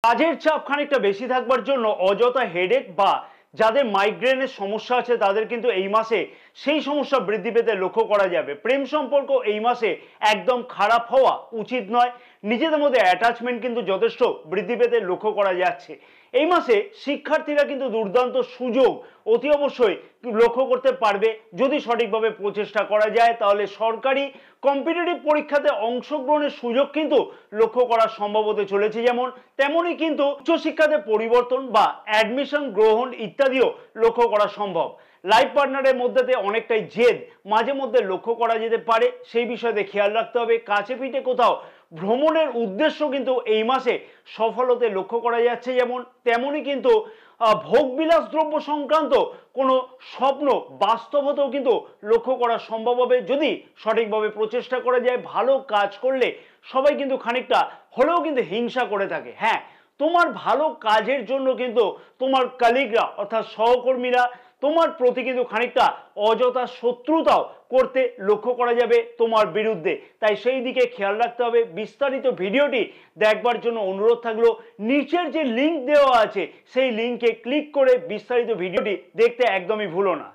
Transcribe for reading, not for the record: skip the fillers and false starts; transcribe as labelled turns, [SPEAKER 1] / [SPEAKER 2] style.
[SPEAKER 1] কাজের চাপ খানিকটা বেশি থাকবার জন্য অযথা হেডেক বা যাদের মাইগ্রেনের সমস্যা আছে তাদের কিন্তু এই মাসে সেই সমস্যা বৃদ্ধি পেতে লক্ষ্য করা যাবে। প্রেম সম্পর্ক এই মাসে একদম খারাপ হওয়া উচিত নয়। নিজেদের মধ্যে অ্যাটাচমেন্ট কিন্তু যথেষ্ট বৃদ্ধি পেতে লক্ষ্য করা যাচ্ছে। এই মাসে শিক্ষার্থীরা কিন্তু দুর্দান্ত সুযোগ অতি অবশ্যই লক্ষ্য করতে পারবে যদি সঠিকভাবে প্রচেষ্টা করা যায়। তাহলে সরকারি কম্পিটিটিভ পরীক্ষাতে অংশগ্রহণের সুযোগ কিন্তু লক্ষ্য করা সম্ভব হতে চলেছে। যেমন তেমনই কিন্তু উচ্চশিক্ষাতে পরিবর্তন বা অ্যাডমিশন গ্রহণ ইত্যাদিও লক্ষ্য করা সম্ভব। লাইফ পার্টনারের মধ্যে অনেকটাই জেদ মাঝে মধ্যে লক্ষ্য করা যেতে পারে, সেই বিষয়ে খেয়াল রাখতে হবে। কাছে পিঠে কোথাও ভ্রমণের উদ্দেশ্য কিন্তু এই মাসে সফল হতে লক্ষ্য করা যাচ্ছে। যেমন তেমনই কিন্তু ভোগবিলাস দ্রব্য সংক্রান্ত কোনো স্বপ্ন বাস্তব হতেও কিন্তু লক্ষ্য করা সম্ভব হবে যদি সঠিকভাবে প্রচেষ্টা করা যায়। ভালো কাজ করলে সবাই কিন্তু খানিকটা হলেও কিন্তু হিংসা করে থাকে। হ্যাঁ, তোমার ভালো কাজের জন্য কিন্তু তোমার কলিগরা অর্থাৎ সহকর্মীরা তোমার প্রতি কিন্তু খানিকটা অযথা শত্রুতাও করতে লক্ষ্য করা যাবে তোমার বিরুদ্ধে। তাই সেই দিকে খেয়াল রাখতে হবে। বিস্তারিত ভিডিওটি দেখবার জন্য অনুরোধ থাকলো, নিচের যে লিঙ্ক দেওয়া আছে সেই লিঙ্কে ক্লিক করে বিস্তারিত ভিডিওটি দেখতে একদমই ভুলো না।